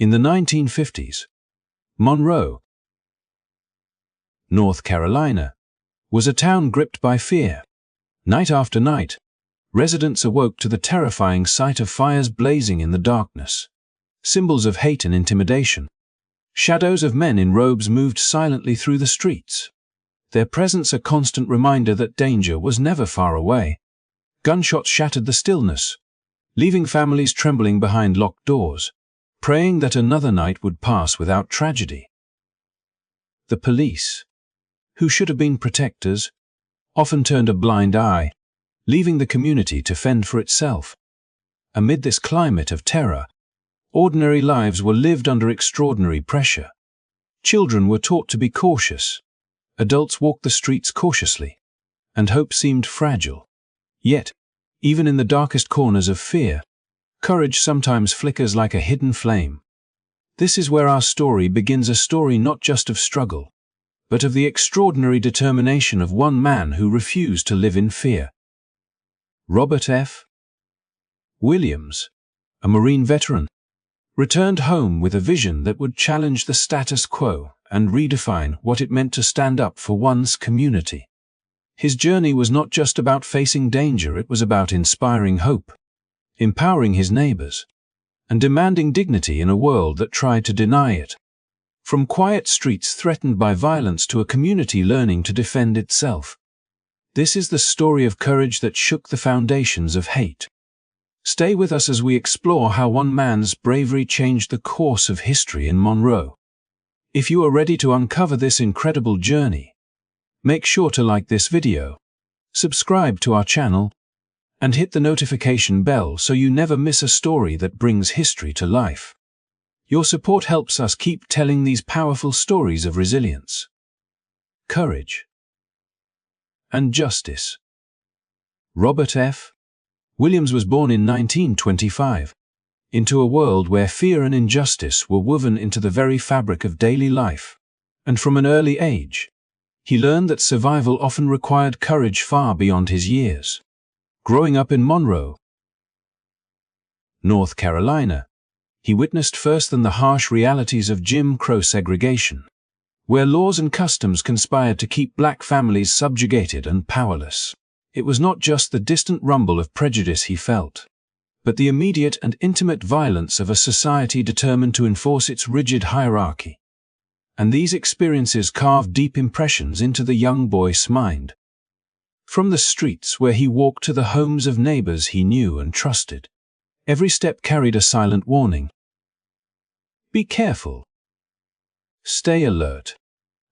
In the 1950s, Monroe, North Carolina, was a town gripped by fear. Night after night, residents awoke to the terrifying sight of fires blazing in the darkness, symbols of hate and intimidation. Shadows of men in robes moved silently through the streets, their presence a constant reminder that danger was never far away. Gunshots shattered the stillness, leaving families trembling behind locked doors, praying that another night would pass without tragedy. The police, who should have been protectors, often turned a blind eye, leaving the community to fend for itself. Amid this climate of terror, ordinary lives were lived under extraordinary pressure. Children were taught to be cautious, adults walked the streets cautiously, and hope seemed fragile. Yet, even in the darkest corners of fear, courage sometimes flickers like a hidden flame. This is where our story begins, a story not just of struggle, but of the extraordinary determination of one man who refused to live in fear. Robert F. Williams, a Marine veteran, returned home with a vision that would challenge the status quo and redefine what it meant to stand up for one's community. His journey was not just about facing danger, it was about inspiring hope, empowering his neighbors, and demanding dignity in a world that tried to deny it. From quiet streets threatened by violence to a community learning to defend itself. This is the story of courage that shook the foundations of hate. Stay with us as we explore how one man's bravery changed the course of history in Monroe. If you are ready to uncover this incredible journey, make sure to like this video, subscribe to our channel, and hit the notification bell so you never miss a story that brings history to life. Your support helps us keep telling these powerful stories of resilience, courage, and justice. Robert F. Williams was born in 1925, into a world where fear and injustice were woven into the very fabric of daily life, and from an early age, he learned that survival often required courage far beyond his years. Growing up in Monroe, North Carolina, he witnessed firsthand the harsh realities of Jim Crow segregation, where laws and customs conspired to keep black families subjugated and powerless. It was not just the distant rumble of prejudice he felt, but the immediate and intimate violence of a society determined to enforce its rigid hierarchy. And these experiences carved deep impressions into the young boy's mind. From the streets where he walked to the homes of neighbors he knew and trusted, every step carried a silent warning. Be careful. Stay alert.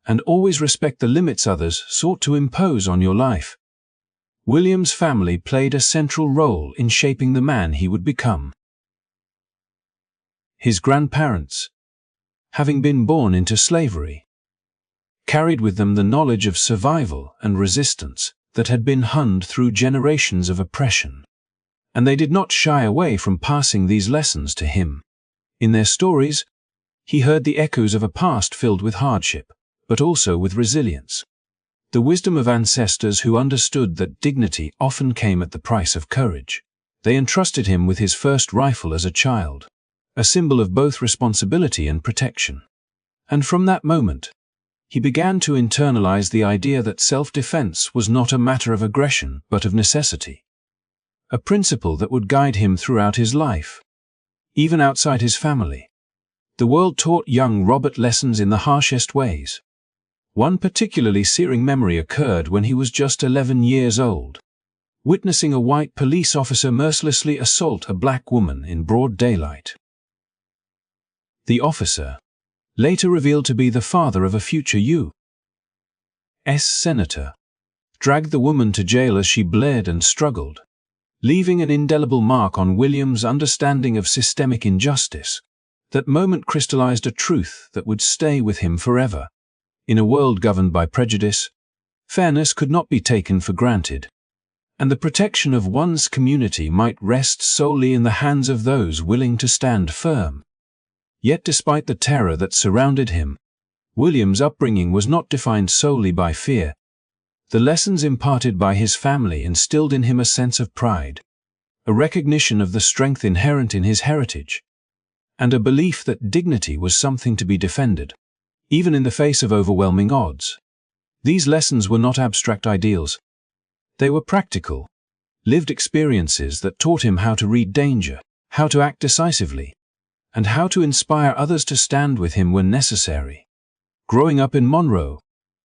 And always respect the limits others sought to impose on your life. Williams' family played a central role in shaping the man he would become. His grandparents, having been born into slavery, carried with them the knowledge of survival and resistance that had been honed through generations of oppression, and they did not shy away from passing these lessons to him. In their stories, he heard the echoes of a past filled with hardship, but also with resilience. The wisdom of ancestors who understood that dignity often came at the price of courage. They entrusted him with his first rifle as a child, a symbol of both responsibility and protection. And from that moment, he began to internalize the idea that self-defense was not a matter of aggression but of necessity, a principle that would guide him throughout his life, even outside his family. The world taught young Robert lessons in the harshest ways. One particularly searing memory occurred when he was just 11 years old, witnessing a white police officer mercilessly assault a black woman in broad daylight. The officer, later revealed to be the father of a future U.S. senator, dragged the woman to jail as she bled and struggled, leaving an indelible mark on Williams' understanding of systemic injustice. That moment crystallized a truth that would stay with him forever. In a world governed by prejudice, fairness could not be taken for granted, and the protection of one's community might rest solely in the hands of those willing to stand firm. Yet despite the terror that surrounded him, Williams' upbringing was not defined solely by fear. The lessons imparted by his family instilled in him a sense of pride, a recognition of the strength inherent in his heritage, and a belief that dignity was something to be defended, even in the face of overwhelming odds. These lessons were not abstract ideals. They were practical, lived experiences that taught him how to read danger, how to act decisively, and how to inspire others to stand with him when necessary. Growing up in Monroe,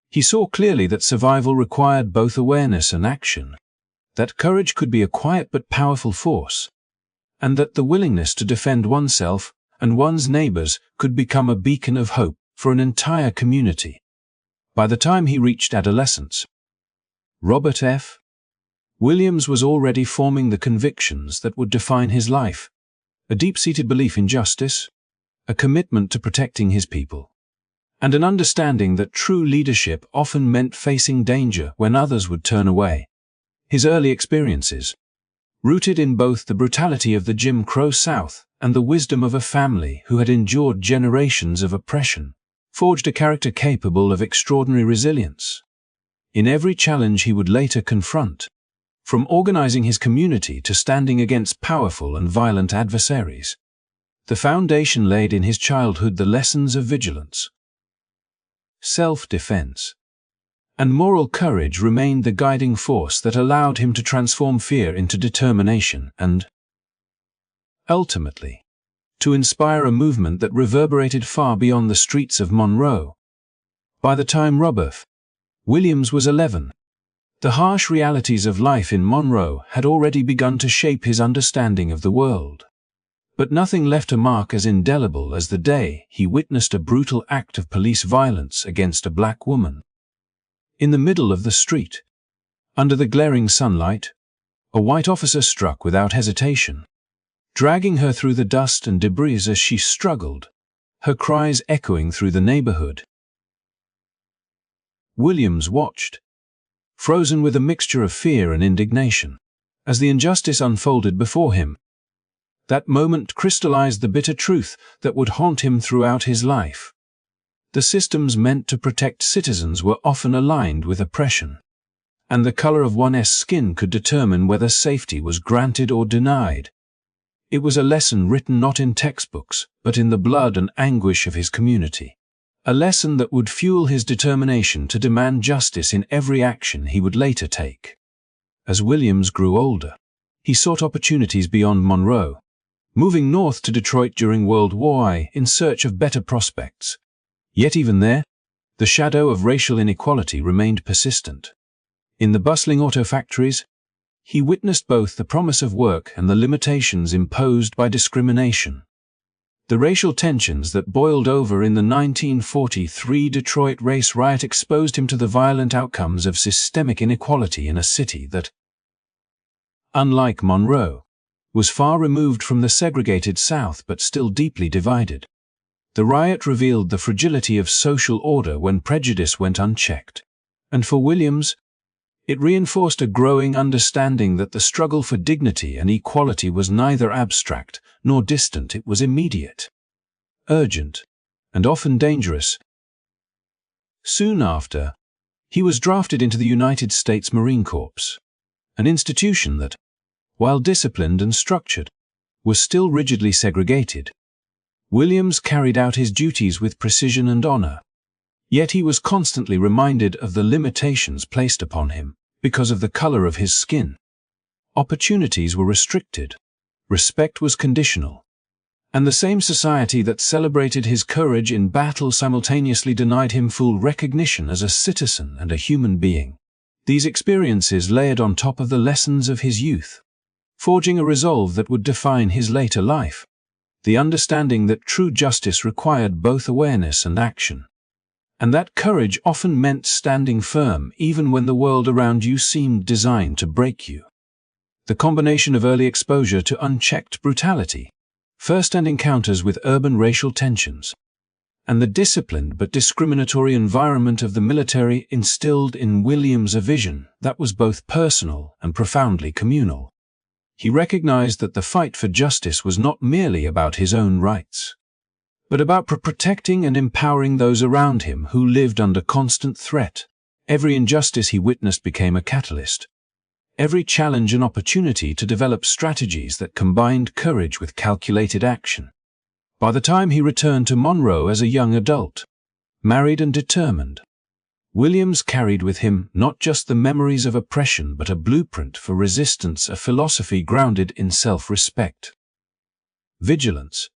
he saw clearly that survival required both awareness and action, that courage could be a quiet but powerful force, and that the willingness to defend oneself and one's neighbors could become a beacon of hope for an entire community. By the time he reached adolescence, Robert F. Williams was already forming the convictions that would define his life: a deep-seated belief in justice, a commitment to protecting his people, and an understanding that true leadership often meant facing danger when others would turn away. His early experiences, rooted in both the brutality of the Jim Crow South and the wisdom of a family who had endured generations of oppression, forged a character capable of extraordinary resilience. In every challenge he would later confront, from organizing his community to standing against powerful and violent adversaries, the foundation laid in his childhood the lessons of vigilance, self-defense, and moral courage remained the guiding force that allowed him to transform fear into determination and, ultimately, to inspire a movement that reverberated far beyond the streets of Monroe. By the time Robert Williams was 11, the harsh realities of life in Monroe had already begun to shape his understanding of the world. But nothing left a mark as indelible as the day he witnessed a brutal act of police violence against a black woman. In the middle of the street, under the glaring sunlight, a white officer struck without hesitation, dragging her through the dust and debris as she struggled, her cries echoing through the neighborhood. Williams watched, frozen with a mixture of fear and indignation, as the injustice unfolded before him. That moment crystallized the bitter truth that would haunt him throughout his life. The systems meant to protect citizens were often aligned with oppression, and the color of one's skin could determine whether safety was granted or denied. It was a lesson written not in textbooks, but in the blood and anguish of his community. A lesson that would fuel his determination to demand justice in every action he would later take. As Williams grew older, he sought opportunities beyond Monroe, moving north to Detroit during World War I in search of better prospects. Yet even there, the shadow of racial inequality remained persistent. In the bustling auto factories, he witnessed both the promise of work and the limitations imposed by discrimination. The racial tensions that boiled over in the 1943 Detroit race riot exposed him to the violent outcomes of systemic inequality in a city that, unlike Monroe, was far removed from the segregated South but still deeply divided. The riot revealed the fragility of social order when prejudice went unchecked, and for Williams, it reinforced a growing understanding that the struggle for dignity and equality was neither abstract nor distant. It was immediate, urgent, and often dangerous. Soon after, he was drafted into the United States Marine Corps, an institution that, while disciplined and structured, was still rigidly segregated. Williams carried out his duties with precision and honor, yet he was constantly reminded of the limitations placed upon him because of the color of his skin. Opportunities were restricted, respect was conditional, and the same society that celebrated his courage in battle simultaneously denied him full recognition as a citizen and a human being. These experiences layered on top of the lessons of his youth, forging a resolve that would define his later life. The understanding that true justice required both awareness and action, and that courage often meant standing firm even when the world around you seemed designed to break you. The combination of early exposure to unchecked brutality, first-hand encounters with urban racial tensions, and the disciplined but discriminatory environment of the military instilled in Williams a vision that was both personal and profoundly communal. He recognized that the fight for justice was not merely about his own rights, but about protecting and empowering those around him who lived under constant threat. Every injustice he witnessed became a catalyst, every challenge an opportunity to develop strategies that combined courage with calculated action. By the time he returned to Monroe as a young adult, married and determined, Williams carried with him not just the memories of oppression but a blueprint for resistance, a philosophy grounded in self-respect, vigilance,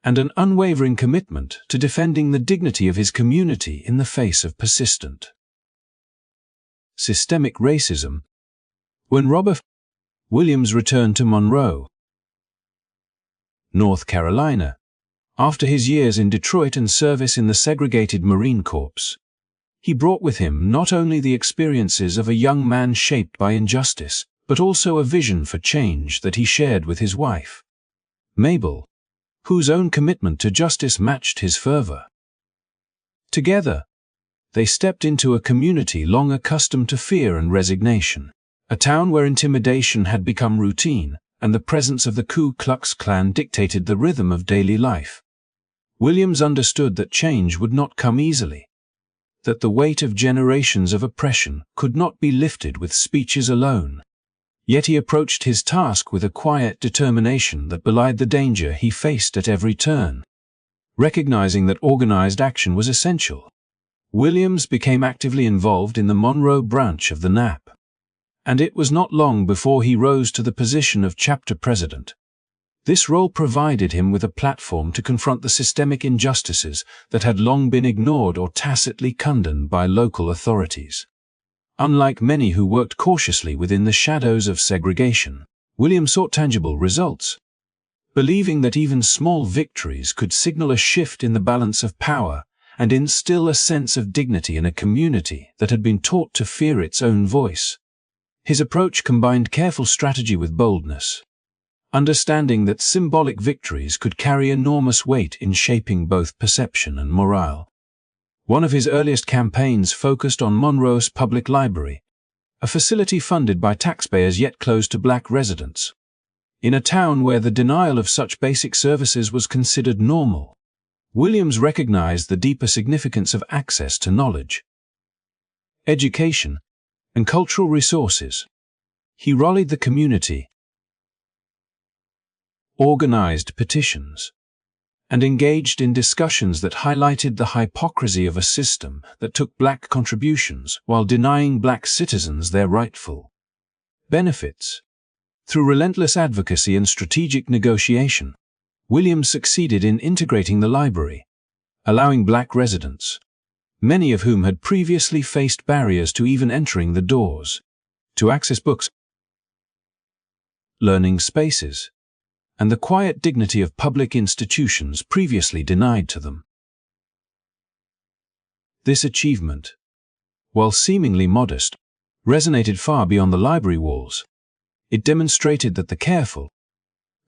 and an unwavering commitment to defending the dignity of his community in the face of persistent systemic racism. When Robert Williams returned to Monroe, North Carolina, after his years in Detroit and service in the segregated Marine Corps, he brought with him not only the experiences of a young man shaped by injustice, but also a vision for change that he shared with his wife, Mabel, whose own commitment to justice matched his fervor. Together, they stepped into a community long accustomed to fear and resignation, a town where intimidation had become routine, and the presence of the Ku Klux Klan dictated the rhythm of daily life. Williams understood that change would not come easily, that the weight of generations of oppression could not be lifted with speeches alone. Yet he approached his task with a quiet determination that belied the danger he faced at every turn. Recognizing that organized action was essential, Williams became actively involved in the Monroe branch of the NAP, and it was not long before he rose to the position of chapter president. This role provided him with a platform to confront the systemic injustices that had long been ignored or tacitly condoned by local authorities. Unlike many who worked cautiously within the shadows of segregation, Williams sought tangible results, believing that even small victories could signal a shift in the balance of power and instill a sense of dignity in a community that had been taught to fear its own voice. His approach combined careful strategy with boldness, understanding that symbolic victories could carry enormous weight in shaping both perception and morale. One of his earliest campaigns focused on Monroe's public library, a facility funded by taxpayers yet closed to black residents. In a town where the denial of such basic services was considered normal, Williams recognized the deeper significance of access to knowledge, education, and cultural resources. He rallied the community, organized petitions, and engaged in discussions that highlighted the hypocrisy of a system that took black contributions while denying black citizens their rightful benefits. Through relentless advocacy and strategic negotiation, Williams succeeded in integrating the library, allowing black residents, many of whom had previously faced barriers to even entering the doors, to access books, learning spaces, and the quiet dignity of public institutions previously denied to them. This achievement, while seemingly modest, resonated far beyond the library walls. It demonstrated that the careful,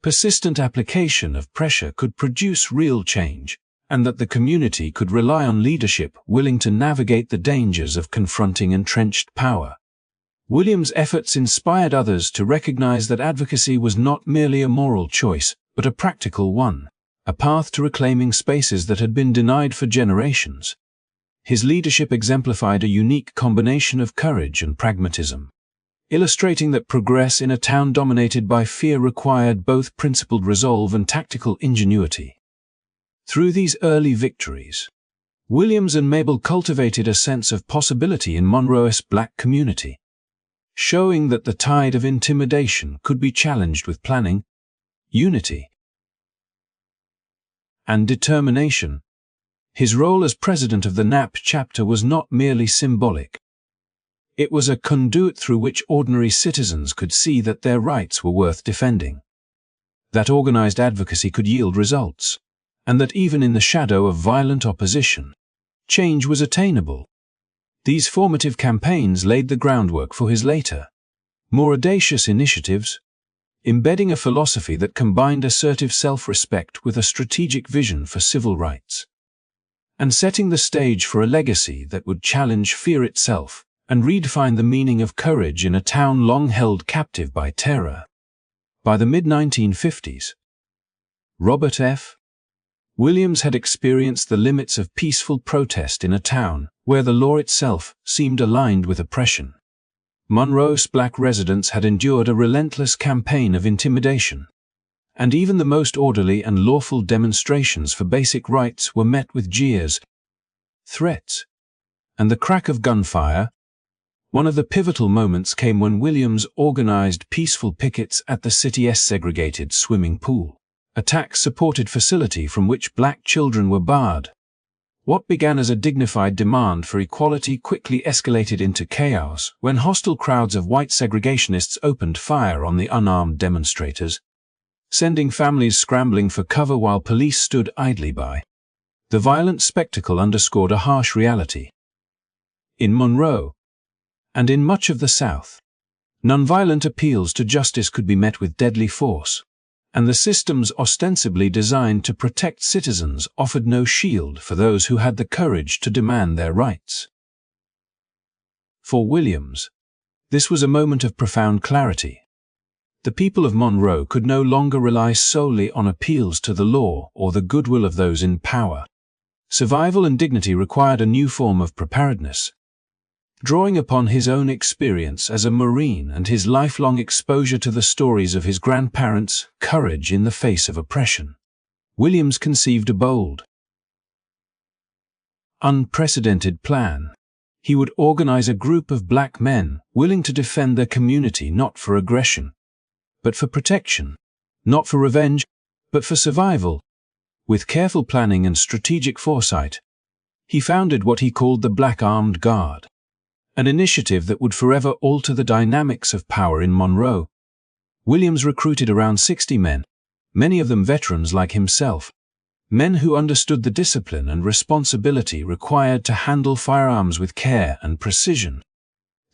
persistent application of pressure could produce real change, and that the community could rely on leadership willing to navigate the dangers of confronting entrenched power. Williams' efforts inspired others to recognize that advocacy was not merely a moral choice, but a practical one, a path to reclaiming spaces that had been denied for generations. His leadership exemplified a unique combination of courage and pragmatism, illustrating that progress in a town dominated by fear required both principled resolve and tactical ingenuity. Through these early victories, Williams and Mabel cultivated a sense of possibility in Monroe's black community, showing that the tide of intimidation could be challenged with planning, unity, and determination. His role as president of the NAP chapter was not merely symbolic. It was a conduit through which ordinary citizens could see that their rights were worth defending, that organized advocacy could yield results, and that even in the shadow of violent opposition, change was attainable. These formative campaigns laid the groundwork for his later, more audacious initiatives, embedding a philosophy that combined assertive self-respect with a strategic vision for civil rights, and setting the stage for a legacy that would challenge fear itself and redefine the meaning of courage in a town long held captive by terror. By the mid-1950s, Robert F. Williams had experienced the limits of peaceful protest in a town where the law itself seemed aligned with oppression. Monroe's black residents had endured a relentless campaign of intimidation, and even the most orderly and lawful demonstrations for basic rights were met with jeers, threats, and the crack of gunfire. One of the pivotal moments came when Williams organized peaceful pickets at the city's segregated swimming pool, a tax-supported facility from which black children were barred. What began as a dignified demand for equality quickly escalated into chaos when hostile crowds of white segregationists opened fire on the unarmed demonstrators, sending families scrambling for cover while police stood idly by. The violent spectacle underscored a harsh reality. In Monroe, and in much of the South, nonviolent appeals to justice could be met with deadly force, and the systems ostensibly designed to protect citizens offered no shield for those who had the courage to demand their rights. For Williams, this was a moment of profound clarity. The people of Monroe could no longer rely solely on appeals to the law or the goodwill of those in power. Survival and dignity required a new form of preparedness. Drawing upon his own experience as a Marine and his lifelong exposure to the stories of his grandparents' courage in the face of oppression, Williams conceived a bold, unprecedented plan. He would organize a group of black men willing to defend their community not for aggression, but for protection, not for revenge, but for survival. With careful planning and strategic foresight, he founded what he called the Black Armed Guard, an initiative that would forever alter the dynamics of power in Monroe. Williams recruited around 60 men, many of them veterans like himself, men who understood the discipline and responsibility required to handle firearms with care and precision.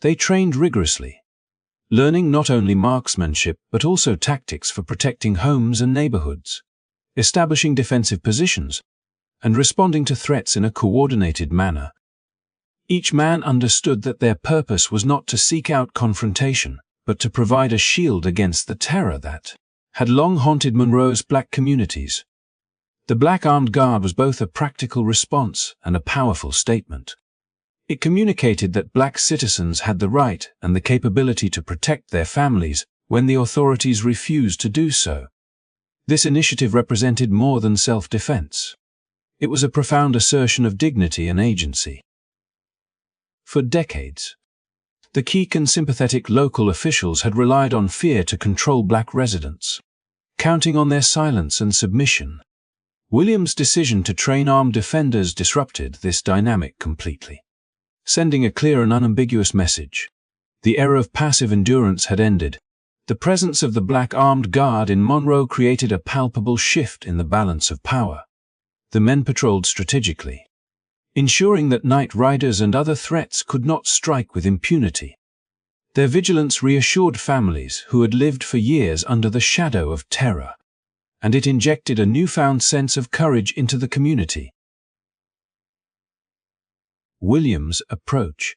They trained rigorously, learning not only marksmanship but also tactics for protecting homes and neighborhoods, establishing defensive positions, and responding to threats in a coordinated manner. Each man understood that their purpose was not to seek out confrontation, but to provide a shield against the terror that had long haunted Monroe's black communities. The Black Armed Guard was both a practical response and a powerful statement. It communicated that black citizens had the right and the capability to protect their families when the authorities refused to do so. This initiative represented more than self-defense. It was a profound assertion of dignity and agency. For decades, the Keek and sympathetic local officials had relied on fear to control black residents, counting on their silence and submission. Williams' decision to train armed defenders disrupted this dynamic completely, sending a clear and unambiguous message. The era of passive endurance had ended. The presence of the Black Armed Guard in Monroe created a palpable shift in the balance of power. The men patrolled strategically, ensuring that night riders and other threats could not strike with impunity. Their vigilance reassured families who had lived for years under the shadow of terror, and it injected a newfound sense of courage into the community. Williams' approach,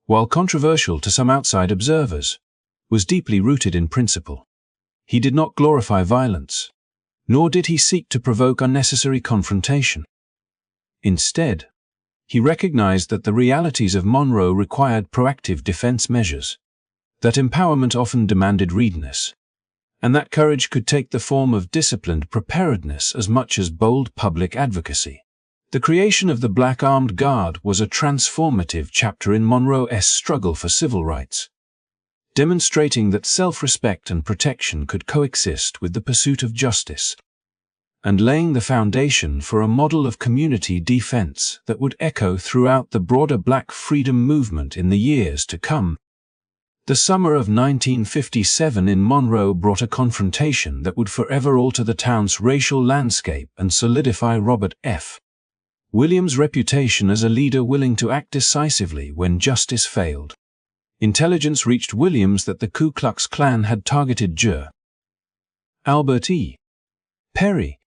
while controversial to some outside observers, was deeply rooted in principle. He did not glorify violence, nor did he seek to provoke unnecessary confrontation. Instead, he recognized that the realities of Monroe required proactive defense measures, that empowerment often demanded readiness, and that courage could take the form of disciplined preparedness as much as bold public advocacy. The creation of the Black Armed Guard was a transformative chapter in Monroe's struggle for civil rights, demonstrating that self-respect and protection could coexist with the pursuit of justice, and laying the foundation for a model of community defense that would echo throughout the broader Black freedom movement in the years to come. The summer of 1957 in Monroe brought a confrontation that would forever alter the town's racial landscape and solidify Robert F. Williams' reputation as a leader willing to act decisively when justice failed. Intelligence reached Williams that the Ku Klux Klan had targeted Jr. Albert E. Perry,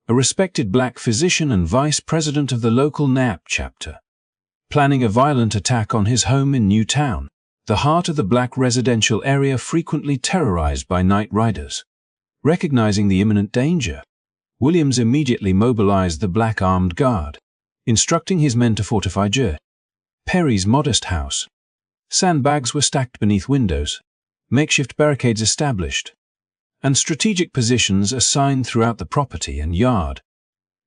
a respected black physician and vice president of the local NAP chapter, planning a violent attack on his home in Newtown, the heart of the black residential area frequently terrorized by night riders. Recognizing the imminent danger, Williams immediately mobilized the Black Armed Guard, instructing his men to fortify Jr. Perry's modest house. Sandbags were stacked beneath windows, makeshift barricades established, and strategic positions assigned throughout the property and yard.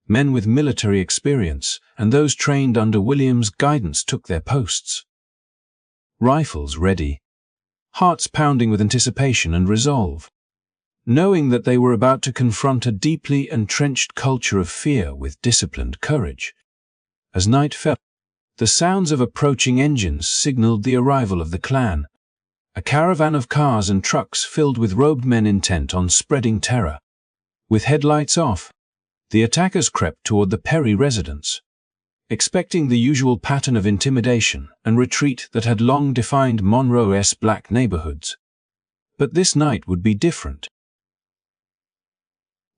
Men with military experience and those trained under Williams' guidance took their posts. Rifles ready, hearts pounding with anticipation and resolve, knowing that they were about to confront a deeply entrenched culture of fear with disciplined courage. As night fell, the sounds of approaching engines signaled the arrival of the clan, a caravan of cars and trucks filled with robed men intent on spreading terror. With headlights off, the attackers crept toward the Perry residence, expecting the usual pattern of intimidation and retreat that had long defined Monroe's black neighborhoods. But this night would be different.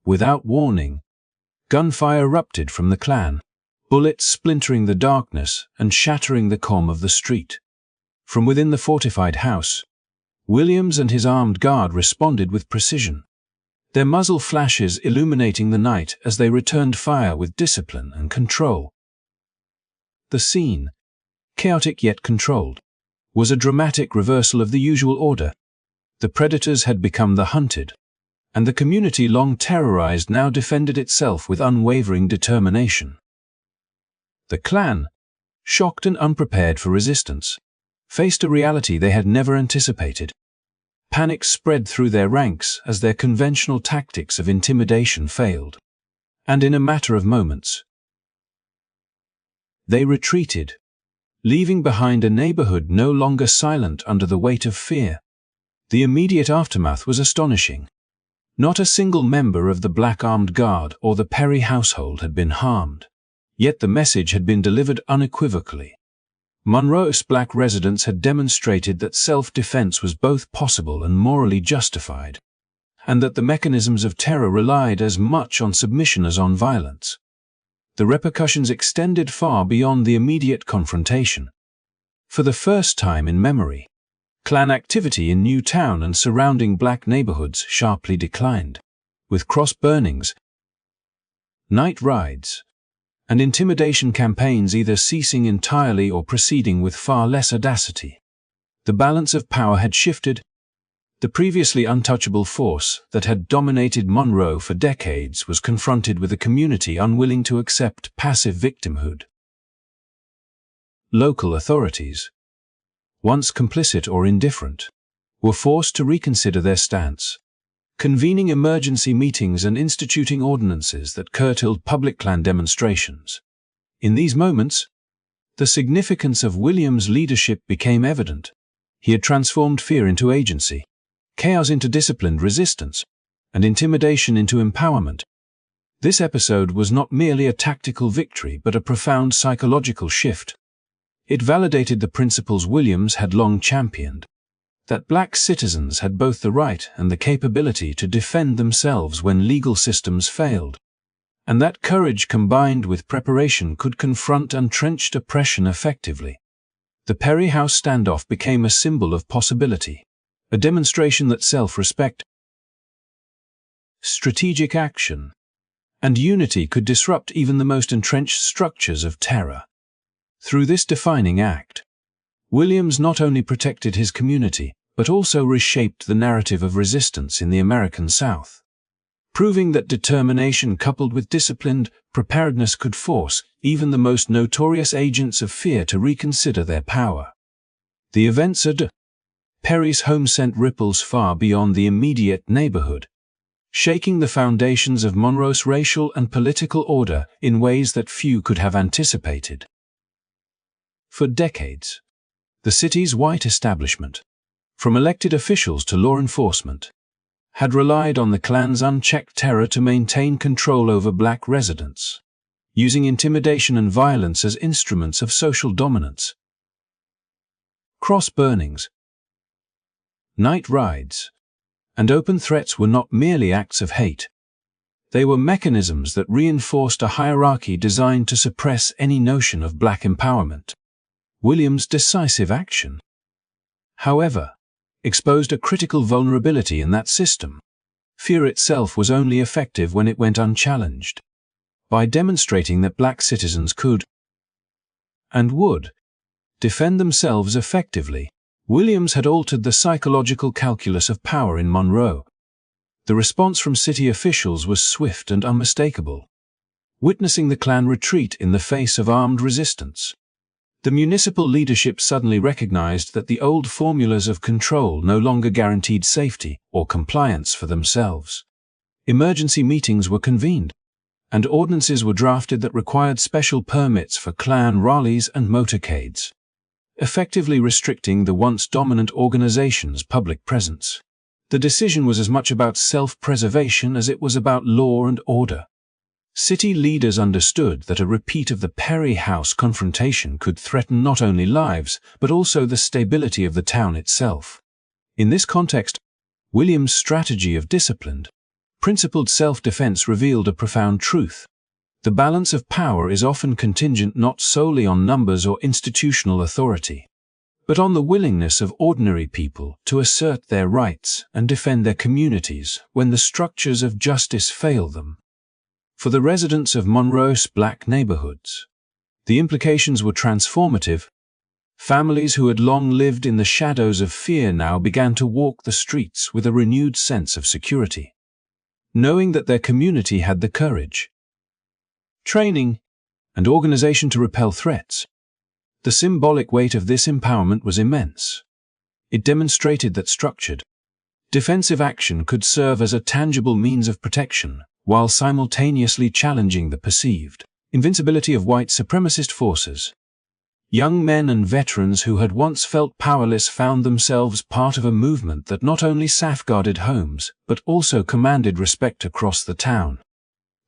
Without warning, gunfire erupted from the clan, bullets splintering the darkness and shattering the calm of the street. From within the fortified house, Williams and his armed guard responded with precision, their muzzle flashes illuminating the night as they returned fire with discipline and control. The scene, chaotic yet controlled, was a dramatic reversal of the usual order. The predators had become the hunted, and the community long terrorized now defended itself with unwavering determination. The clan, shocked and unprepared for resistance, faced a reality they had never anticipated. Panic spread through their ranks as their conventional tactics of intimidation failed, and in a matter of moments, they retreated, leaving behind a neighborhood no longer silent under the weight of fear. The immediate aftermath was astonishing. Not a single member of the Black Armed Guard or the Perry household had been harmed, yet the message had been delivered unequivocally. Monroe's black residents had demonstrated that self-defense was both possible and morally justified, and that the mechanisms of terror relied as much on submission as on violence. The repercussions extended far beyond the immediate confrontation. For the first time in memory, clan activity in Newtown and surrounding black neighborhoods sharply declined, with cross burnings, night rides, and intimidation campaigns either ceasing entirely or proceeding with far less audacity. The balance of power had shifted. The previously untouchable force that had dominated Monroe for decades was confronted with a community unwilling to accept passive victimhood. Local authorities, once complicit or indifferent, were forced to reconsider their stance, convening emergency meetings and instituting ordinances that curtailed public clan demonstrations. In these moments, the significance of Williams' leadership became evident. He had transformed fear into agency, chaos into disciplined resistance, and intimidation into empowerment. This episode was not merely a tactical victory but a profound psychological shift. It validated the principles Williams had long championed, that black citizens had both the right and the capability to defend themselves when legal systems failed, and that courage combined with preparation could confront entrenched oppression effectively. The Perry House standoff became a symbol of possibility, a demonstration that self-respect, strategic action, and unity could disrupt even the most entrenched structures of terror. Through this defining act, Williams not only protected his community, but also reshaped the narrative of resistance in the American South, proving that determination coupled with disciplined preparedness could force even the most notorious agents of fear to reconsider their power. The events at Perry's home sent ripples far beyond the immediate neighborhood, shaking the foundations of Monroe's racial and political order in ways that few could have anticipated. For decades, the city's white establishment, from elected officials to law enforcement, had relied on the clan's unchecked terror to maintain control over black residents, using intimidation and violence as instruments of social dominance. Cross burnings, night rides, and open threats were not merely acts of hate. They were mechanisms that reinforced a hierarchy designed to suppress any notion of black empowerment. Williams' decisive action, however, exposed a critical vulnerability in that system. Fear itself was only effective when it went unchallenged. By demonstrating that black citizens could, and would, defend themselves effectively, Williams had altered the psychological calculus of power in Monroe. The response from city officials was swift and unmistakable, witnessing the Klan retreat in the face of armed resistance. The municipal leadership suddenly recognized that the old formulas of control no longer guaranteed safety or compliance for themselves. Emergency meetings were convened, and ordinances were drafted that required special permits for Klan rallies and motorcades, effectively restricting the once dominant organization's public presence. The decision was as much about self-preservation as it was about law and order. City leaders understood that a repeat of the Perry House confrontation could threaten not only lives, but also the stability of the town itself. In this context, Williams' strategy of disciplined, principled self-defense revealed a profound truth. The balance of power is often contingent not solely on numbers or institutional authority, but on the willingness of ordinary people to assert their rights and defend their communities when the structures of justice fail them. For the residents of Monroe's black neighborhoods, the implications were transformative. Families who had long lived in the shadows of fear now began to walk the streets with a renewed sense of security, knowing that their community had the courage, training, and organization to repel threats. The symbolic weight of this empowerment was immense. It demonstrated that structured, defensive action could serve as a tangible means of protection, while simultaneously challenging the perceived invincibility of white supremacist forces. Young men and veterans who had once felt powerless found themselves part of a movement that not only safeguarded homes, but also commanded respect across the town.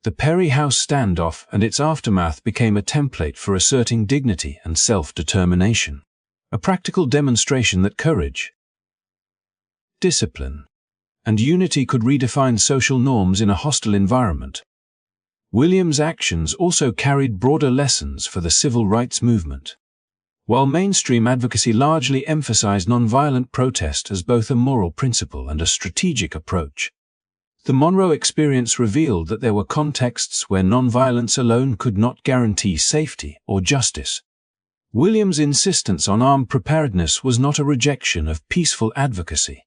The Perry House standoff and its aftermath became a template for asserting dignity and self-determination, a practical demonstration that courage, discipline, and unity could redefine social norms in a hostile environment. Williams' actions also carried broader lessons for the civil rights movement. While mainstream advocacy largely emphasized nonviolent protest as both a moral principle and a strategic approach, the Monroe experience revealed that there were contexts where nonviolence alone could not guarantee safety or justice. Williams' insistence on armed preparedness was not a rejection of peaceful advocacy,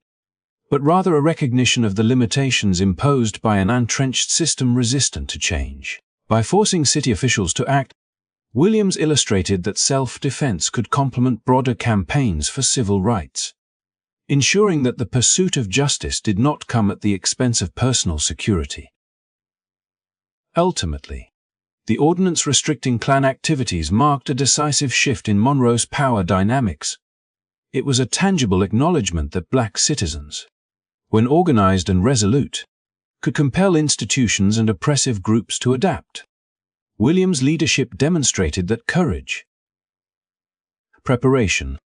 but rather a recognition of the limitations imposed by an entrenched system resistant to change. By forcing city officials to act, Williams illustrated that self-defense could complement broader campaigns for civil rights, ensuring that the pursuit of justice did not come at the expense of personal security. Ultimately, the ordinance restricting Klan activities marked a decisive shift in Monroe's power dynamics. It was a tangible acknowledgement that black citizens, when organized and resolute, could compel institutions and oppressive groups to adapt. Williams' leadership demonstrated that courage, preparation,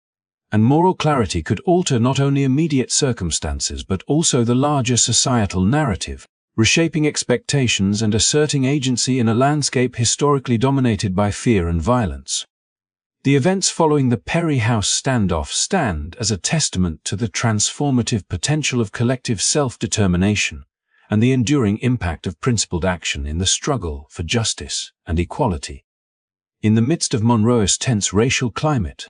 and moral clarity could alter not only immediate circumstances but also the larger societal narrative, reshaping expectations and asserting agency in a landscape historically dominated by fear and violence. The events following the Perry House standoff stand as a testament to the transformative potential of collective self-determination and the enduring impact of principled action in the struggle for justice and equality. In the midst of Monroe's tense racial climate,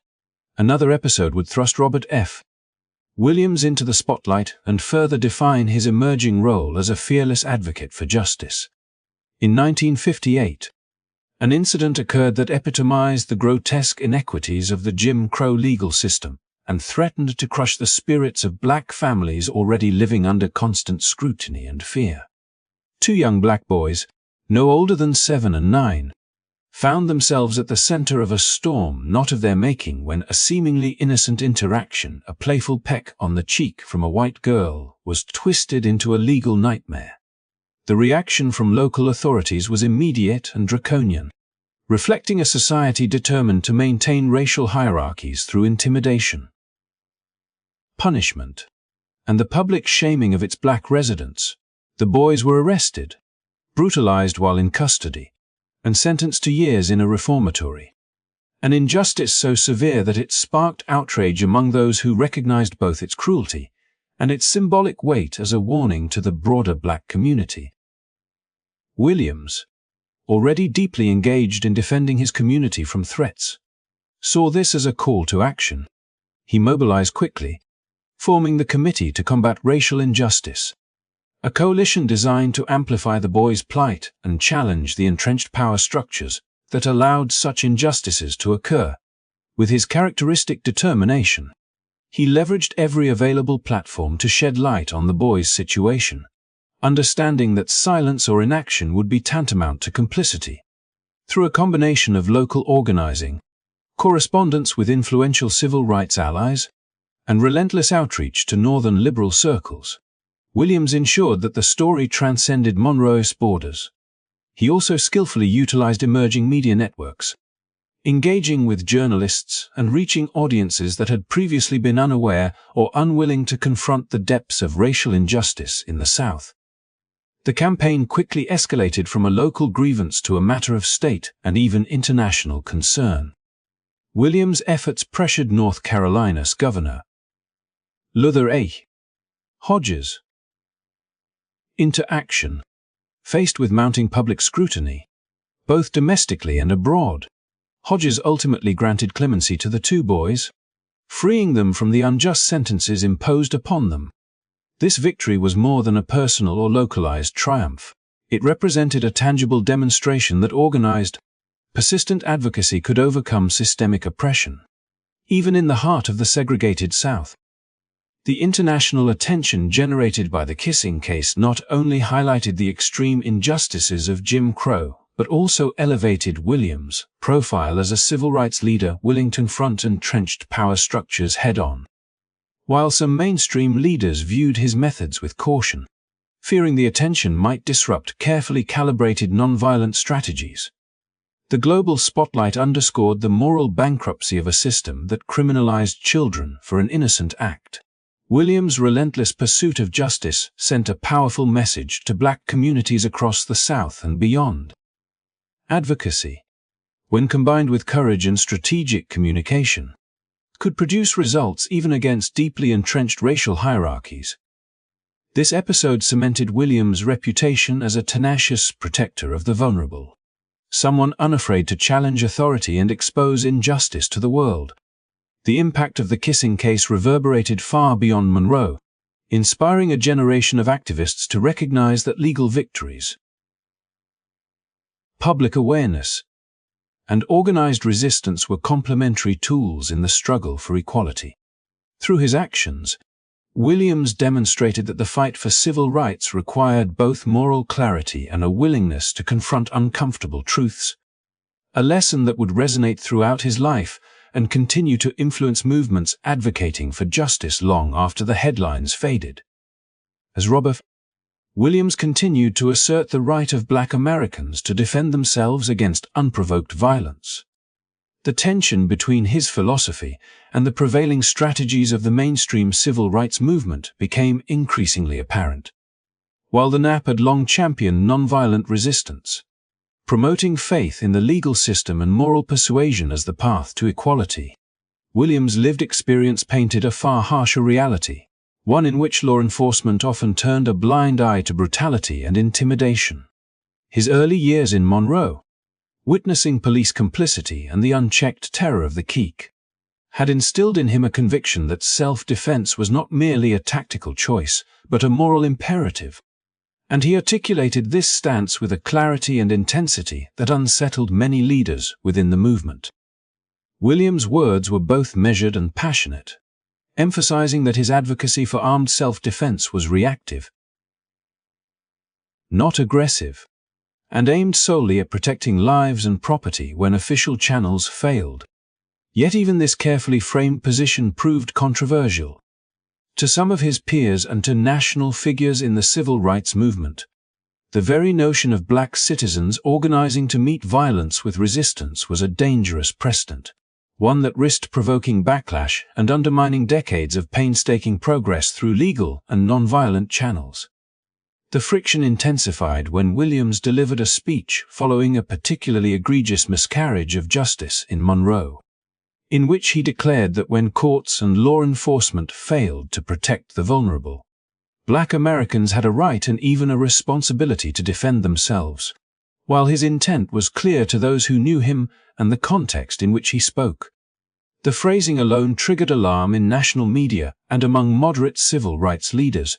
another episode would thrust Robert F. Williams into the spotlight and further define his emerging role as a fearless advocate for justice. In 1958, an incident occurred that epitomized the grotesque inequities of the Jim Crow legal system and threatened to crush the spirits of black families already living under constant scrutiny and fear. Two young black boys, no older than 7 and 9, found themselves at the center of a storm not of their making when a seemingly innocent interaction, a playful peck on the cheek from a white girl, was twisted into a legal nightmare. The reaction from local authorities was immediate and draconian, reflecting a society determined to maintain racial hierarchies through intimidation, punishment, and the public shaming of its black residents. The boys were arrested, brutalized while in custody, and sentenced to years in a reformatory. An injustice so severe that it sparked outrage among those who recognized both its cruelty and its symbolic weight as a warning to the broader black community. Williams, already deeply engaged in defending his community from threats, saw this as a call to action. He mobilized quickly, forming the Committee to Combat Racial Injustice, a coalition designed to amplify the boys' plight and challenge the entrenched power structures that allowed such injustices to occur. With his characteristic determination, he leveraged every available platform to shed light on the boys' situation, understanding that silence or inaction would be tantamount to complicity. Through a combination of local organizing, correspondence with influential civil rights allies, and relentless outreach to northern liberal circles, Williams ensured that the story transcended Monroe's borders. He also skillfully utilized emerging media networks, engaging with journalists and reaching audiences that had previously been unaware or unwilling to confront the depths of racial injustice in the South. The campaign quickly escalated from a local grievance to a matter of state and even international concern. Williams' efforts pressured North Carolina's Governor Luther A. Hodges into action. Faced with mounting public scrutiny, both domestically and abroad, Hodges ultimately granted clemency to the two boys, freeing them from the unjust sentences imposed upon them. This victory was more than a personal or localized triumph. It represented a tangible demonstration that organized, persistent advocacy could overcome systemic oppression, even in the heart of the segregated South. The international attention generated by the kissing case not only highlighted the extreme injustices of Jim Crow, but also elevated Williams' profile as a civil rights leader willing to confront entrenched power structures head-on. While some mainstream leaders viewed his methods with caution, fearing the attention might disrupt carefully calibrated nonviolent strategies, the global spotlight underscored the moral bankruptcy of a system that criminalized children for an innocent act. Williams' relentless pursuit of justice sent a powerful message to Black communities across the South and beyond. Advocacy, when combined with courage and strategic communication, could produce results even against deeply entrenched racial hierarchies. This episode cemented Williams' reputation as a tenacious protector of the vulnerable, someone unafraid to challenge authority and expose injustice to the world. The impact of the kissing case reverberated far beyond Monroe, inspiring a generation of activists to recognize that legal victories, public awareness, and organized resistance were complementary tools in the struggle for equality. Through his actions, Williams demonstrated that the fight for civil rights required both moral clarity and a willingness to confront uncomfortable truths, a lesson that would resonate throughout his life and continue to influence movements advocating for justice long after the headlines faded. As Robert Williams continued to assert the right of Black Americans to defend themselves against unprovoked violence, the tension between his philosophy and the prevailing strategies of the mainstream civil rights movement became increasingly apparent. While the NAP had long championed nonviolent resistance, promoting faith in the legal system and moral persuasion as the path to equality, Williams' lived experience painted a far harsher reality, one in which law enforcement often turned a blind eye to brutality and intimidation. His early years in Monroe, witnessing police complicity and the unchecked terror of the KKK, had instilled in him a conviction that self-defense was not merely a tactical choice, but a moral imperative. And he articulated this stance with a clarity and intensity that unsettled many leaders within the movement. Williams' words were both measured and passionate, emphasizing that his advocacy for armed self-defense was reactive, not aggressive, and aimed solely at protecting lives and property when official channels failed. Yet even this carefully framed position proved controversial to some of his peers and to national figures in the civil rights movement. The very notion of Black citizens organizing to meet violence with resistance was a dangerous precedent, one that risked provoking backlash and undermining decades of painstaking progress through legal and nonviolent channels. The friction intensified when Williams delivered a speech following a particularly egregious miscarriage of justice in Monroe, in which he declared that when courts and law enforcement failed to protect the vulnerable, Black Americans had a right and even a responsibility to defend themselves. While his intent was clear to those who knew him and the context in which he spoke, the phrasing alone triggered alarm in national media and among moderate civil rights leaders,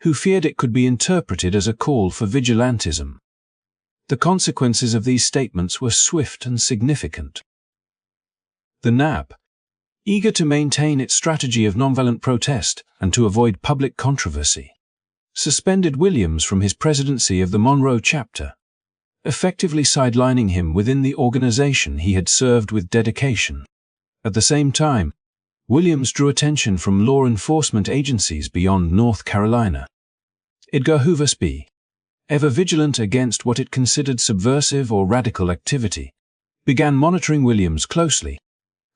who feared it could be interpreted as a call for vigilantism. The consequences of these statements were swift and significant. The NAP, eager to maintain its strategy of nonviolent protest and to avoid public controversy, suspended Williams from his presidency of the Monroe chapter, effectively sidelining him within the organization he had served with dedication. At the same time, Williams drew attention from law enforcement agencies beyond North Carolina. Edgar Hoover's B, ever vigilant against what it considered subversive or radical activity, began monitoring Williams closely,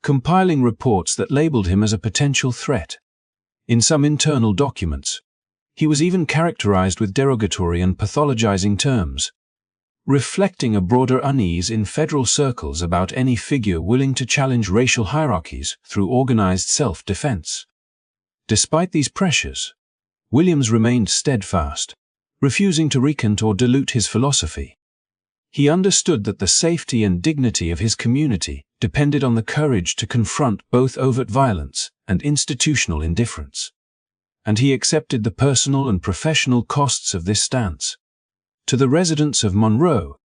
compiling reports that labeled him as a potential threat. In some internal documents, he was even characterized with derogatory and pathologizing terms, reflecting a broader unease in federal circles about any figure willing to challenge racial hierarchies through organized self-defense. Despite these pressures, Williams remained steadfast, refusing to recant or dilute his philosophy. He understood that the safety and dignity of his community depended on the courage to confront both overt violence and institutional indifference, and he accepted the personal and professional costs of this stance. To the residents of Monroe,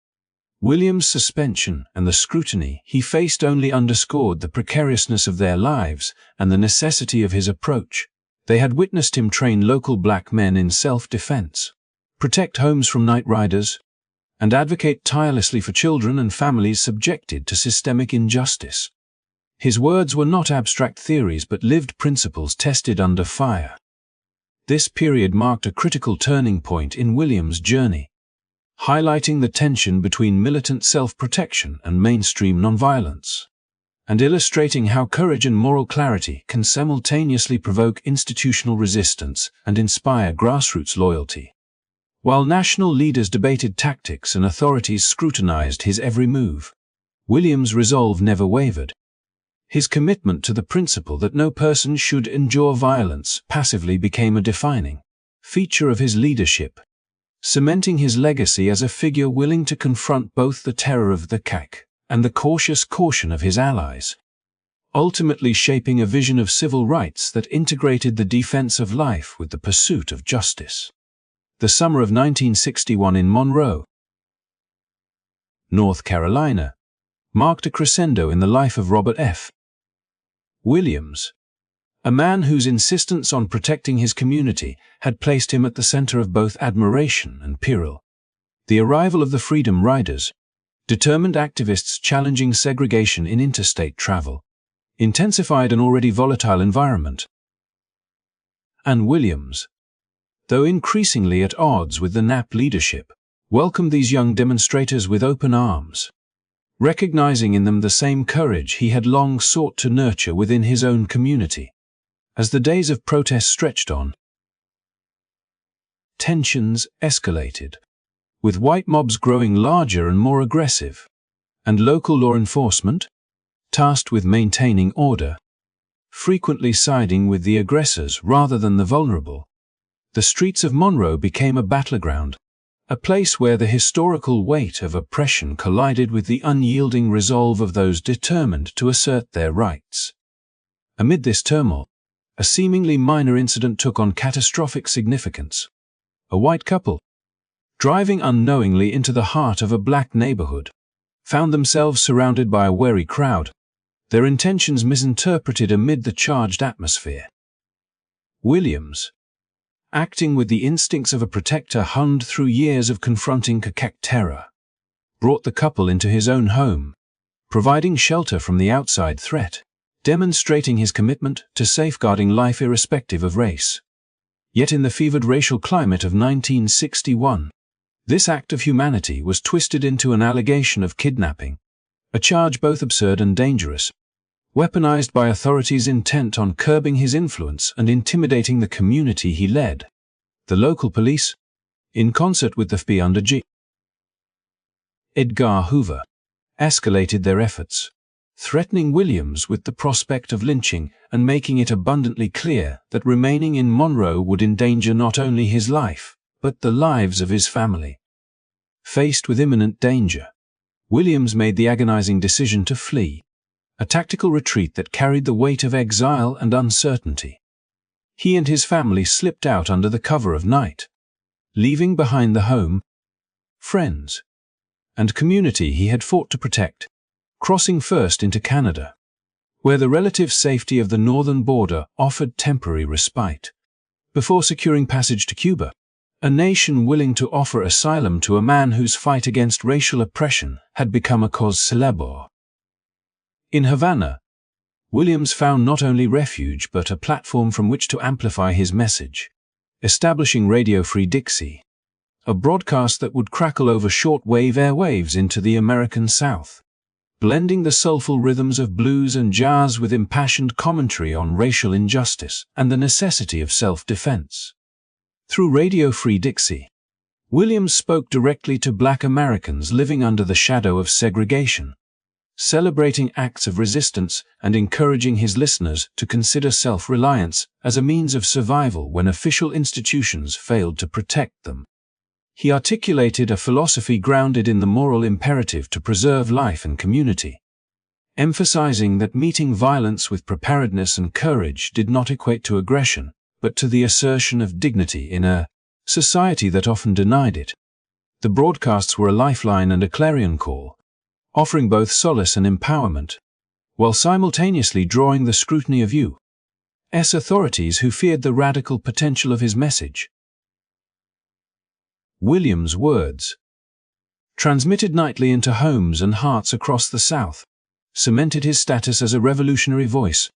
Williams' suspension and the scrutiny he faced only underscored the precariousness of their lives and the necessity of his approach. They had witnessed him train local black men in self-defense, protect homes from night riders, and advocate tirelessly for children and families subjected to systemic injustice. His words were not abstract theories but lived principles tested under fire. This period marked a critical turning point in Williams' journey, highlighting the tension between militant self-protection and mainstream nonviolence, and illustrating how courage and moral clarity can simultaneously provoke institutional resistance and inspire grassroots loyalty. While national leaders debated tactics and authorities scrutinized his every move, Williams' resolve never wavered. His commitment to the principle that no person should endure violence passively became a defining feature of his leadership, cementing his legacy as a figure willing to confront both the terror of the KKK and the cautious caution of his allies, ultimately shaping a vision of civil rights that integrated the defense of life with the pursuit of justice. The summer of 1961 in Monroe, North Carolina, marked a crescendo in the life of Robert F. Williams, a man whose insistence on protecting his community had placed him at the center of both admiration and peril. The arrival of the Freedom Riders, determined activists challenging segregation in interstate travel, intensified an already volatile environment. And Williams, though increasingly at odds with the NAP leadership, welcomed these young demonstrators with open arms, recognizing in them the same courage he had long sought to nurture within his own community. As the days of protest stretched on, tensions escalated, with white mobs growing larger and more aggressive, and local law enforcement, tasked with maintaining order, frequently siding with the aggressors rather than the vulnerable. The streets of Monroe became a battleground, a place where the historical weight of oppression collided with the unyielding resolve of those determined to assert their rights. Amid this turmoil, a seemingly minor incident took on catastrophic significance. A white couple, driving unknowingly into the heart of a black neighborhood, found themselves surrounded by a wary crowd, their intentions misinterpreted amid the charged atmosphere. Williams, acting with the instincts of a protector honed through years of confronting KKK terror, brought the couple into his own home, providing shelter from the outside threat, demonstrating his commitment to safeguarding life irrespective of race. Yet in the fevered racial climate of 1961, this act of humanity was twisted into an allegation of kidnapping, a charge both absurd and dangerous, weaponized by authorities intent on curbing his influence and intimidating the community he led. The local police, in concert with the FBI under G. Edgar Hoover, escalated their efforts, threatening Williams with the prospect of lynching and making it abundantly clear that remaining in Monroe would endanger not only his life, but the lives of his family. Faced with imminent danger, Williams made the agonizing decision to flee, a tactical retreat that carried the weight of exile and uncertainty. he and his family slipped out under the cover of night, leaving behind the home, friends, and community he had fought to protect, crossing first into Canada, where the relative safety of the northern border offered temporary respite, before securing passage to Cuba, a nation willing to offer asylum to a man whose fight against racial oppression had become a cause célèbre. In Havana, Williams found not only refuge but a platform from which to amplify his message, establishing Radio Free Dixie, a broadcast that would crackle over short-wave airwaves into the American South, blending the soulful rhythms of blues and jazz with impassioned commentary on racial injustice and the necessity of self-defense. Through Radio Free Dixie, Williams spoke directly to Black Americans living under the shadow of segregation, celebrating acts of resistance and encouraging his listeners to consider self-reliance as a means of survival when official institutions failed to protect them. He articulated a philosophy grounded in the moral imperative to preserve life and community, emphasizing that meeting violence with preparedness and courage did not equate to aggression, but to the assertion of dignity in a society that often denied it. The broadcasts were a lifeline and a clarion call, offering both solace and empowerment, while simultaneously drawing the scrutiny of U.S. authorities who feared the radical potential of his message. Williams' words, transmitted nightly into homes and hearts across the South, cemented his status as a revolutionary voice,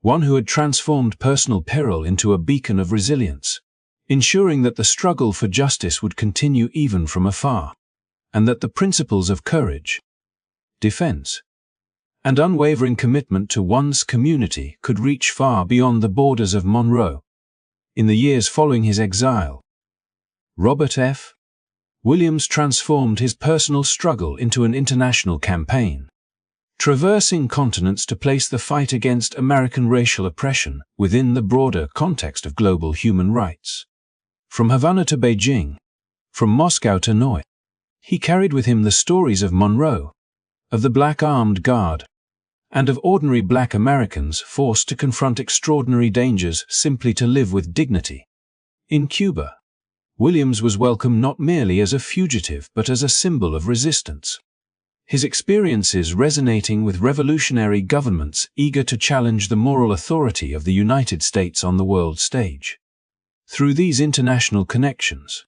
one who had transformed personal peril into a beacon of resilience, ensuring that the struggle for justice would continue even from afar, and that the principles of courage, defense, and unwavering commitment to one's community could reach far beyond the borders of Monroe. In the years following his exile, Robert F. Williams transformed his personal struggle into an international campaign, traversing continents to place the fight against American racial oppression within the broader context of global human rights. From Havana to Beijing, from Moscow to Hanoi, he carried with him the stories of Monroe, of the Black Armed Guard, and of ordinary Black Americans forced to confront extraordinary dangers simply to live with dignity. In Cuba, Williams was welcomed not merely as a fugitive but as a symbol of resistance, his experiences resonating with revolutionary governments eager to challenge the moral authority of the United States on the world stage. Through these international connections,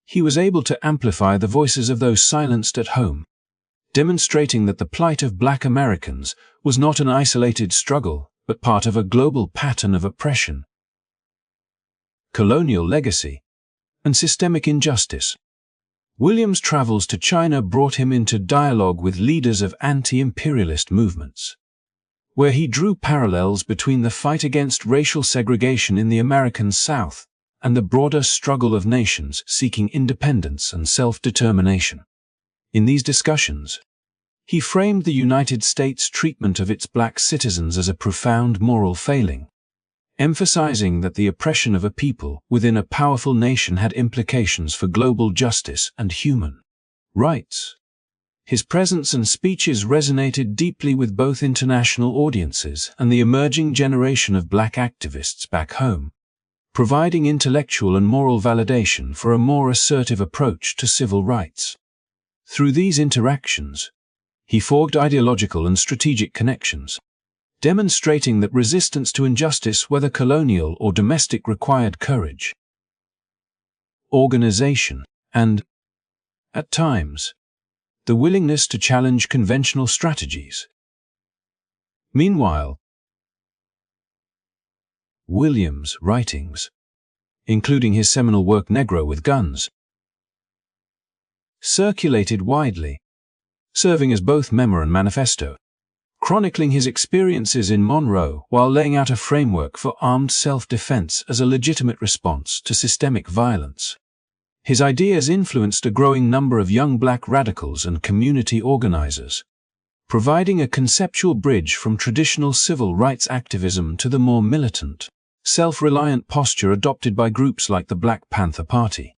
he was able to amplify the voices of those silenced at home, demonstrating that the plight of Black Americans was not an isolated struggle, but part of a global pattern of oppression, colonial legacy, and systemic injustice. Williams' travels to China brought him into dialogue with leaders of anti-imperialist movements, where he drew parallels between the fight against racial segregation in the American South and the broader struggle of nations seeking independence and self-determination. In these discussions, he framed the United States' treatment of its Black citizens as a profound moral failing, emphasizing that the oppression of a people within a powerful nation had implications for global justice and human rights. His presence and speeches resonated deeply with both international audiences and the emerging generation of Black activists back home, providing intellectual and moral validation for a more assertive approach to civil rights. Through these interactions, he forged ideological and strategic connections, demonstrating that resistance to injustice, whether colonial or domestic, required courage, organization, and, at times, the willingness to challenge conventional strategies. Meanwhile, Williams' writings, including his seminal work Negro with Guns, circulated widely, serving as both memoir and manifesto, chronicling his experiences in Monroe while laying out a framework for armed self-defense as a legitimate response to systemic violence. His ideas influenced a growing number of young Black radicals and community organizers, providing a conceptual bridge from traditional civil rights activism to the more militant, self-reliant posture adopted by groups like the Black Panther Party.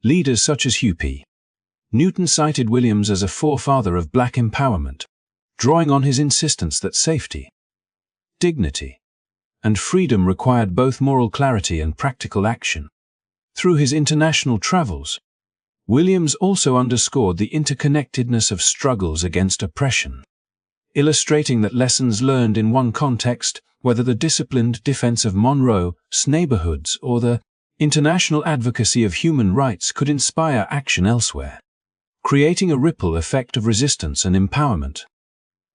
Leaders such as Hugh P. Newton cited Williams as a forefather of Black empowerment, drawing on his insistence that safety, dignity, and freedom required both moral clarity and practical action. Through his international travels, Williams also underscored the interconnectedness of struggles against oppression, illustrating that lessons learned in one context, whether the disciplined defense of Monroe's neighborhoods or the international advocacy of human rights, could inspire action elsewhere, creating a ripple effect of resistance and empowerment.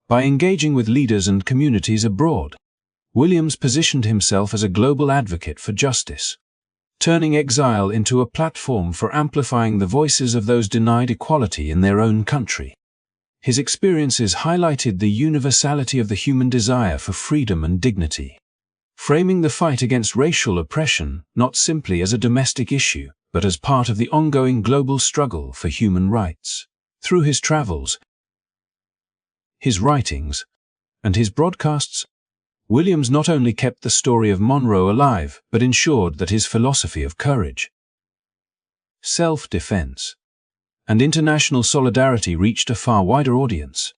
By engaging with leaders and communities abroad, Williams positioned himself as a global advocate for justice, turning exile into a platform for amplifying the voices of those denied equality in their own country. His experiences highlighted the universality of the human desire for freedom and dignity, framing the fight against racial oppression not simply as a domestic issue, but as part of the ongoing global struggle for human rights. Through his travels, his writings, and his broadcasts, Williams not only kept the story of Monroe alive, but ensured that his philosophy of courage, self-defense, and international solidarity reached a far wider audience,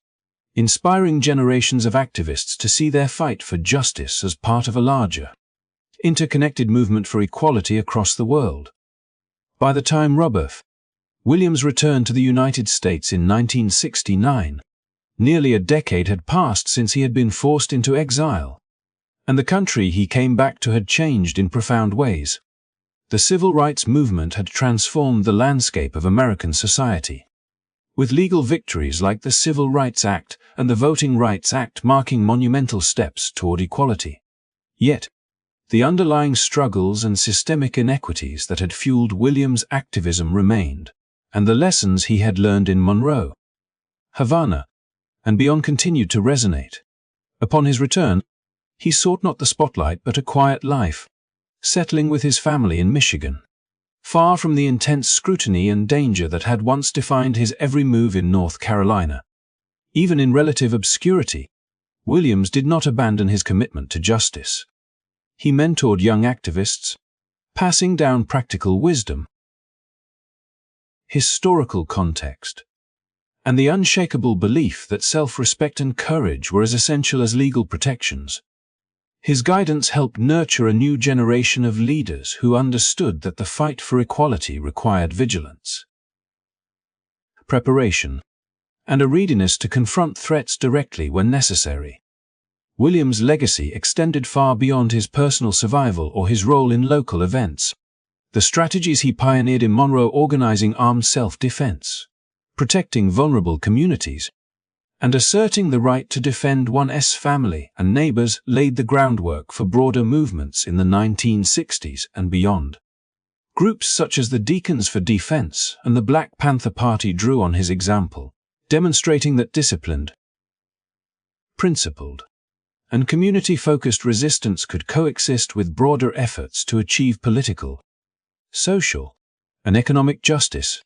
inspiring generations of activists to see their fight for justice as part of a larger, interconnected movement for equality across the world. By the time Robert Williams returned to the United States in 1969, nearly a decade had passed since he had been forced into exile, and the country he came back to had changed in profound ways. The civil rights movement had transformed the landscape of American society, with legal victories like the Civil Rights Act and the Voting Rights Act marking monumental steps toward equality. Yet, the underlying struggles and systemic inequities that had fueled Williams' activism remained, and the lessons he had learned in Monroe, Havana, and beyond continued to resonate. Upon his return, he sought not the spotlight but a quiet life, settling with his family in Michigan, far from the intense scrutiny and danger that had once defined his every move in North Carolina. Even in relative obscurity, Williams did not abandon his commitment to justice. He mentored young activists, passing down practical wisdom, historical context, and the unshakable belief that self-respect and courage were as essential as legal protections. His guidance helped nurture a new generation of leaders who understood that the fight for equality required vigilance, preparation, and a readiness to confront threats directly when necessary. Williams' legacy extended far beyond his personal survival or his role in local events. The strategies he pioneered in Monroe, organizing armed self-defense, protecting vulnerable communities, and asserting the right to defend one's family and neighbors, laid the groundwork for broader movements in the 1960s and beyond. Groups such as the Deacons for Defense and the Black Panther Party drew on his example, demonstrating that disciplined, principled, and community-focused resistance could coexist with broader efforts to achieve political, social, and economic justice.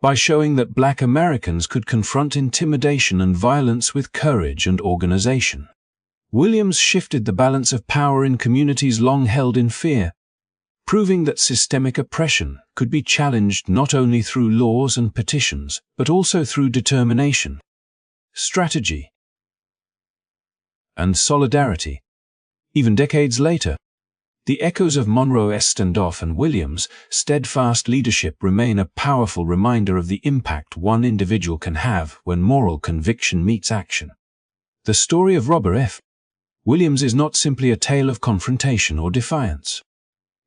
By showing that Black Americans could confront intimidation and violence with courage and organization, Williams shifted the balance of power in communities long held in fear, proving that systemic oppression could be challenged not only through laws and petitions, but also through determination, strategy, and solidarity. Even decades later, the echoes of Monroe's standoff and Williams' steadfast leadership remain a powerful reminder of the impact one individual can have when moral conviction meets action. The story of Robert F. Williams is not simply a tale of confrontation or defiance.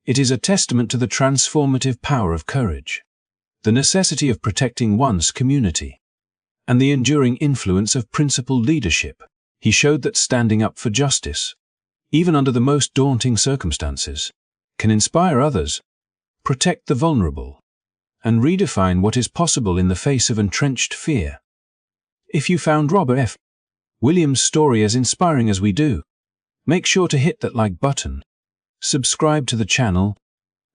It is a testament to the transformative power of courage, the necessity of protecting one's community, and the enduring influence of principled leadership. He showed that standing up for justice, even under the most daunting circumstances, can inspire others, protect the vulnerable, and redefine what is possible in the face of entrenched fear. If you found Robert F. Williams' story as inspiring as we do, make sure to hit that like button, subscribe to the channel,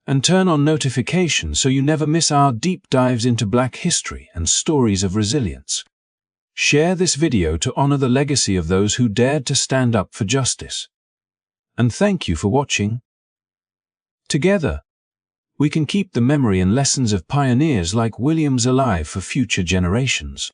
and turn on notifications so you never miss our deep dives into Black history and stories of resilience. Share this video to honor the legacy of those who dared to stand up for justice. And thank you for watching. Together, we can keep the memory and lessons of pioneers like Williams alive for future generations.